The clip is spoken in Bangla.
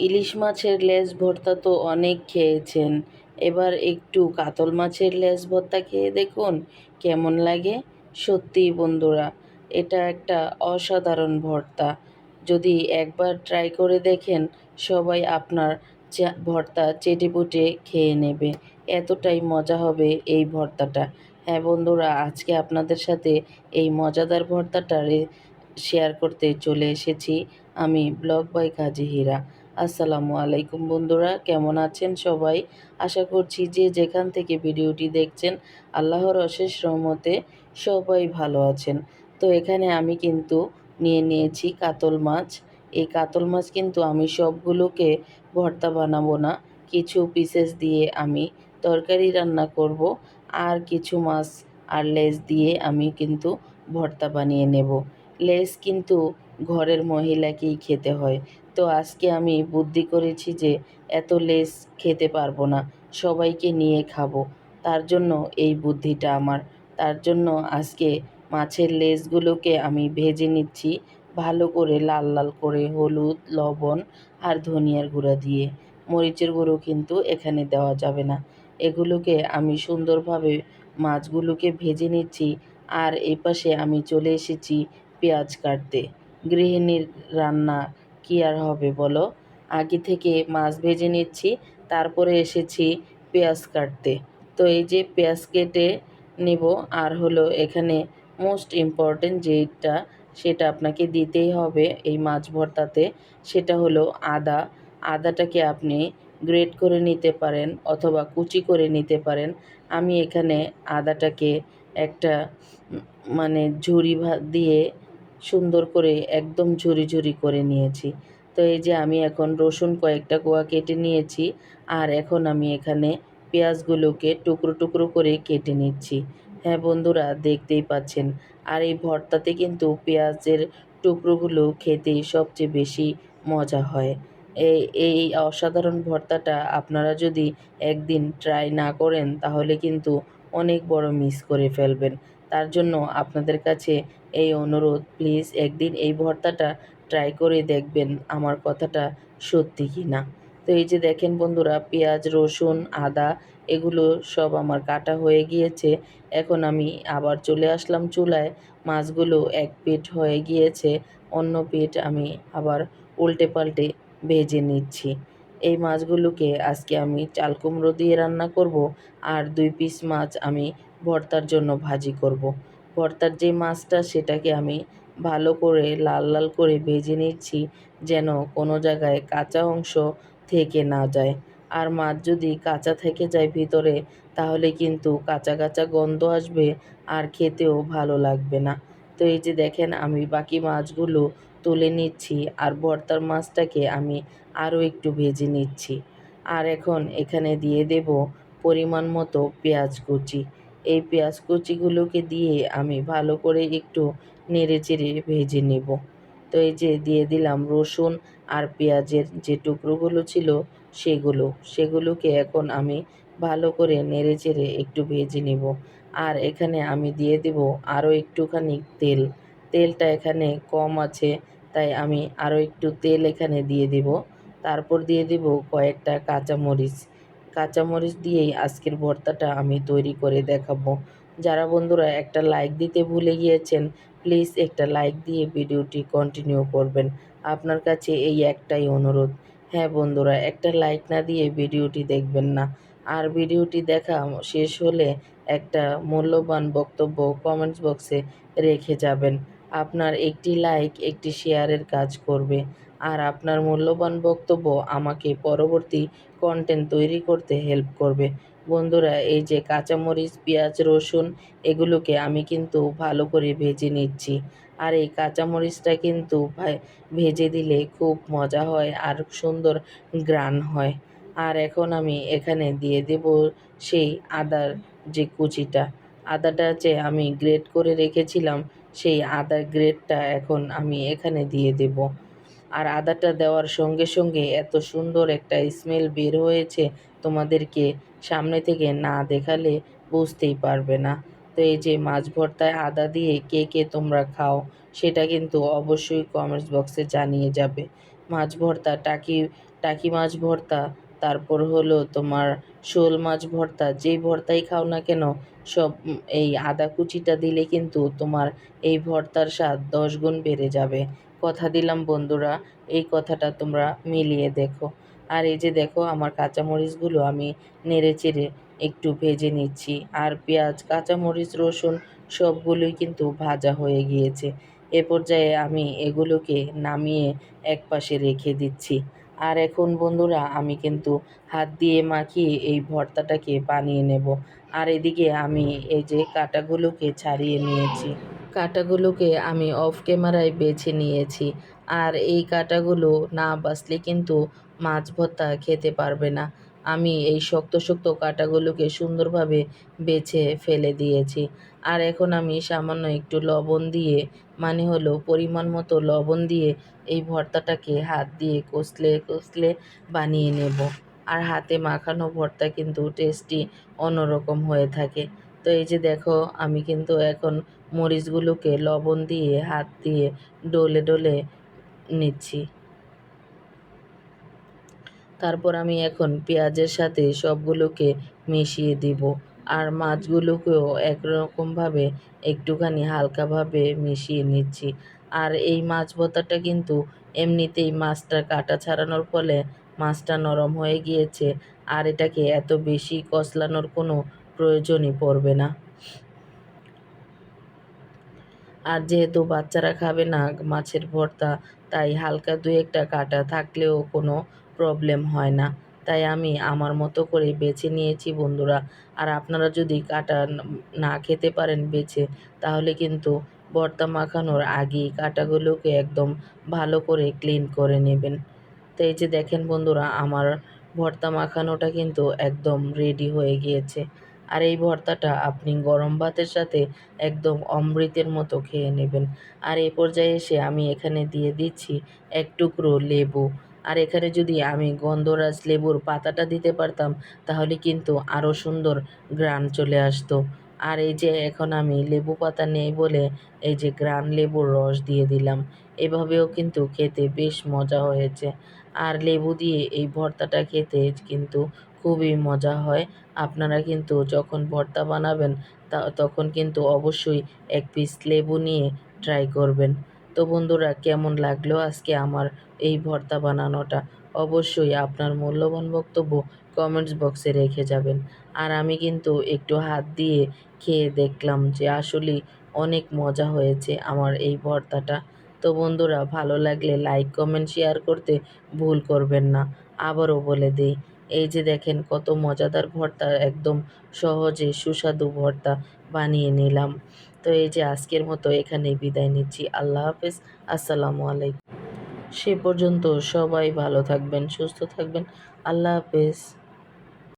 ইলিশ মাছের লেজ ভর্তা তো অনেক খেয়েছেন, এবার একটু কাতল মাছের লেজ ভর্তা খেয়ে দেখুন কেমন লাগে। সত্যিই বন্ধুরা, এটা একটা অসাধারণ ভর্তা। যদি একবার ট্রাই করে দেখেন, সবাই আপনার ভর্তা চেটেপুটে খেয়ে নেবে, এতটাই মজা হবে এই ভর্তাটা। হ্যাঁ বন্ধুরা, আজকে আপনাদের সাথে এই মজাদার ভর্তাটা শেয়ার করতে চলে এসেছি আমি, ব্লগ বাই কাজী হীরা। আসসালামু আলাইকুম বন্ধুরা, কেমন আছেন সবাই? আশা করছি যে যেখান থেকে ভিডিওটি দেখছেন, আল্লাহর অশেষ রহমতে সবাই ভালো আছেন। তো এখানে আমি কিন্তু নিয়ে নিয়েছি কাতল মাছ। এই কাতল মাছ কিন্তু আমি সবগুলোকে ভর্তা বানাবো না, কিছু পিসেস দিয়ে আমি তরকারি রান্না করব, আর কিছু মাছ আর লেজ দিয়ে আমি কিন্তু ভর্তা বানিয়ে নেব। লেজ কিন্তু ঘরের মহিলাকেই খেতে হয়। তো আজকে আমি বুদ্ধি করেছি যে এত লেজ খেতে পারবো না, সবাইকে নিয়ে খাবো। তার জন্য এই বুদ্ধিটা আমার। তার জন্য আজকে মাছের লেজগুলোকে আমি ভেজে নিচ্ছি ভালো করে, লাল লাল করে, হলুদ, লবণ আর ধনিয়ার গুঁড়া দিয়ে। মরিচের গুঁড়ো কিন্তু এখানে দেওয়া যাবে না। এগুলোকে আমি সুন্দরভাবে মাছগুলোকে ভেজে নিচ্ছি। আর এই পাশে আমি চলে এসেছি পেঁয়াজ কাটতে। গৃহিণীর রান্না কি আর হবে বলো? আগে থেকে মাছ ভেজে নিচ্ছি, তারপরে এসেছি পেঁয়াজ কাটতে। তো এই যে পেঁয়াজ কেটে নিব, আর হলো এখানে মোস্ট ইম্পর্টেন্ট যেটা, সেটা আপনাকে দিতেই হবে এই মাছ ভর্তাতে, সেটা হলো আদা। আদাটাকে আপনি গ্রেট করে নিতে পারেন অথবা কুচি করে নিতে পারেন। আমি এখানে আদাটাকে একটা মানে ঝুরি দিয়ে সুন্দর করে একদম ঝুরি ঝুরি করে নিয়েছি। তো এই যে আমি এখন রসুন কয়েকটা কোয়া কেটে নিয়েছি, আর এখন আমি এখানে পেঁয়াজগুলোকে টুকরো টুকরো করে কেটে নিচ্ছি। হ্যাঁ বন্ধুরা, দেখতেই পাচ্ছেন। আর এই ভর্তাতে কিন্তু পেঁয়াজের টুকরোগুলো খেতে সবচেয়ে বেশি মজা হয়। এই এই অসাধারণ ভর্তাটা আপনারা যদি একদিন ট্রাই না করেন, তাহলে কিন্তু অনেক বড় মিস করে ফেলবেন। তার জন্য আপনাদের কাছে এই অনুরোধ, প্লিজ একদিন এই ভর্তাটা ট্রাই করে দেখবেন আমার কথাটা সত্যি কি না। তো এই যে দেখেন বন্ধুরা, পেঁয়াজ, রসুন, আদা এগুলো সব আমার কাটা হয়ে গিয়েছে। এখন আমি আবার চলে আসলাম চুলায়। মাছগুলো এক পিঠ হয়ে গিয়েছে, অন্য পিঠ আমি আবার উল্টে পাল্টে ভেজে নিচ্ছি। এই মাছগুলোকে আজকে আমি চাল কুমড়ো দিয়ে রান্না করব, আর 2 পিস মাছ আমি ভর্তার জন্য ভাজি করব। ভর্তার যে মাছটা, সেটাকে আমি ভালো করে লাল লাল করে ভেজে নিচ্ছি, যেন কোনো জায়গায় কাঁচা অংশ থেকে না যায়। আর মাছ যদি কাঁচা থেকে যায় ভিতরে, তাহলে কিন্তু কাঁচা কাঁচা গন্ধ আসবে, আর খেতেও ভালো লাগবে না। তো এই যে দেখেন, আমি বাকি মাছগুলো তুলে নিচ্ছি, আর ভর্তার মাছটাকে আমি আরও একটু ভেজে নিচ্ছি। আর এখন এখানে দিয়ে দেব পরিমাণ মতো পেঁয়াজ কুচি। এই পেঁয়াজ কুচিগুলোকে দিয়ে আমি ভালো করে একটু নেড়ে চেড়ে ভেজে নেব। তো এই যে দিয়ে দিলাম রসুন আর পেঁয়াজের যে টুকরোগুলো ছিল সেগুলোকে এখন আমি ভালো করে নেড়ে চেড়ে একটু ভেজে নেব। আর এখানে আমি দিয়ে দেব আরও একটুখানি তেল। তেলটা এখানে কম আছে, তাই আমি আরও একটু তেল এখানে দিয়ে দেব। তারপর দিয়ে দেব কয়েকটা কাঁচামরিচ। কাঁচামরিচ দিয়েই আজকের ভর্তাটা আমি তৈরি করে দেখাবো। যারা বন্ধুরা একটা লাইক দিতে ভুলে গিয়েছেন, প্লিজ একটা লাইক দিয়ে ভিডিওটি কন্টিনিউ করবেন। আপনার কাছে এই একটাই অনুরোধ। হ্যাঁ বন্ধুরা, একটা লাইক না দিয়ে ভিডিওটি দেখবেন না। আর ভিডিওটি দেখা শেষ হলে একটা মূল্যবান বক্তব্য কমেন্টস বক্সে রেখে যাবেন। আপনার একটি লাইক একটি শেয়ারের কাজ করবে, আর আপনার মূল্যবান বক্তব্য আমাকে পরবর্তী কন্টেন্ট তৈরি করতে হেল্প করবে। বন্ধুরা, এই যে কাঁচামরিচ, পেঁয়াজ, রসুন এগুলোকে আমি কিন্তু ভালো করে ভেজে নিচ্ছি। আর এই কাঁচামরিচটা কিন্তু ভেজে দিলে খুব মজা হয় আর সুন্দর গ্রান হয়। আর এখন আমি এখানে দিয়ে দেব সেই আদার যে কুচিটা। আদাটা যে আমি গ্রেট করে রেখেছিলাম, সেই আদার গ্রেটটা এখন আমি এখানে দিয়ে দেব। আর আদাটা দেওয়ার সঙ্গে সঙ্গে এত সুন্দর একটা স্মেল বের হয়েছে, তোমাদেরকে সামনে থেকে না দেখালে বুঝতেই পারবে না। তো এই যে মাছ ভর্তায় আদা দিয়ে কে কে তোমরা খাও, সেটা কিন্তু অবশ্যই কমেন্টস বক্সে জানিয়ে যাবে। মাছ ভর্তা, টাকি টাকি মাছ ভর্তা, তারপর হলো তোমার শোল মাছ ভর্তা, যেই ভর্তাই খাও না কেন সব এই আদা কুচিটা দিলে কিন্তু তোমার এই ভর্তার স্বাদ 10 গুণ বেড়ে যাবে। কথা দিলাম বন্ধুরা, এই কথাটা তোমরা মিলিয়ে দেখো। আর এই যে দেখো আমার কাঁচামরিচগুলো আমি নেড়েচেড়ে একটু ভেজে নিচ্ছি। আর পেঁয়াজ, কাঁচামরিচ, রসুন সবগুলোই কিন্তু ভাজা হয়ে গিয়েছে। এ পর্যায়ে আমি এগুলোকে নামিয়ে একপাশে রেখে দিচ্ছি। আর এখন বন্ধুরা আমি কিন্তু হাত দিয়ে মাখিয়ে এই ভর্তাটাকে বানিয়ে নেব। আর এদিকে আমি এই যে কাঁটাগুলোকে ছাড়িয়ে নিয়েছি। কাঁটাগুলোকে আমি অফ ক্যামেরায় বেছে নিয়েছি। আর এই কাঁটাগুলো না বাছলে কিন্তু মাছ ভর্তা খেতে পারবে না। আমি এই শক্ত শক্ত কাঁটাগুলোকে সুন্দরভাবে বেছে ফেলে দিয়েছি। আর এখন আমি সামান্য একটু লবণ দিয়ে, মানে হলো পরিমাণ মতো লবণ দিয়ে এই ভর্তাটাকে হাত দিয়ে কষলে কষলে বানিয়ে নেব। আর হাতে মাখানো ভর্তা কিন্তু টেস্টি অন্যরকম হয়ে থাকে। তো এই যে দেখো আমি কিন্তু এখন মরিচগুলোকে লবণ দিয়ে হাত দিয়ে ডলে ডলে নিচ্ছি। তারপর আমি এখন পেঁয়াজের সাথে সবগুলোকে মিশিয়ে দিব। আর মাছগুলোকেও একরকমভাবে একটুখানি হালকাভাবে মিশিয়ে নিচ্ছি। আর এই মাছ ভর্তাটা কিন্তু এমনিতেই মাছটা কাটা ছাড়ানোর ফলে মাছটা নরম হয়ে গিয়েছে। আর এটাকে এত বেশি কষলানোর কোনো প্রয়োজনই পড়বে না। আর যেহেতু বাচ্চারা খাবে না মাছের ভর্তা, তাই হালকা দু একটা কাটা থাকলেও কোনো প্রবলেম হয় না। তাই আমি আমার মতো করে বেছে নিয়েছি বন্ধুরা। আর আপনারা যদি কাটা না খেতে পারেন বেছে, তাহলে কিন্তু ভর্তা মাখানোর আগেই কাটাগুলোকে একদম ভালো করে ক্লিন করে নেবেন। তো এই যে দেখেন বন্ধুরা আমার ভর্তা মাখানোটা কিন্তু একদম রেডি হয়ে গিয়েছে। আর এই ভর্তাটা আপনি গরম ভাতের সাথে একদম অমৃতের মতো খেয়ে নেবেন। আর এই পর্যায়ে এসে আমি এখানে দিয়ে দিচ্ছি এক টুকরো লেবু। আর এখানে যদি আমি গন্ধরাজ লেবুর পাতাটা দিতে পারতাম, তাহলে কিন্তু আরও সুন্দর ঘ্রাণ চলে আসতো। আর এই যে এখন আমি লেবু পাতা নেই বলে এই যে গ্রান লেবুর রস দিয়ে দিলাম। এভাবেও কিন্তু খেতে বেশ মজা হয়েছে। আর লেবু দিয়ে এই ভর্তাটা খেতে কিন্তু খুবই মজা হয়। আপনারা কিন্তু যখন ভর্তা বানাবেন তখন কিন্তু অবশ্যই এক পিস লেবু নিয়ে ট্রাই করবেন। তো বন্ধুরা কেমন লাগলো আজকে আমার এই ভর্তা বানানোটা? অবশ্যই আপনার মূল্যবান বক্তব্য কমেন্টস বক্সে রেখে যাবেন। আর আমি কিন্তু একটু হাত দিয়ে খেয়ে দেখলাম যে আসলেই অনেক মজা হয়েছে আমার এই ভর্তাটা। তো বন্ধুরা ভালো লাগলে লাইক, কমেন্ট, শেয়ার করতে ভুল করবেন না। আবারও বলে দেই, এই যে দেখেন কত মজাদার ভর্তা, একদম সহজে সুস্বাদু ভর্তা বানিয়ে নিলাম। তো এই যে আজকের মতো এখানেই বিদায় নিচ্ছি। আল্লাহ হাফেজ। আসসালামু আলাইকুম। সে পর্যন্ত সবাই ভালো থাকবেন, সুস্থ থাকবেন। আল্লাহ হাফেজ।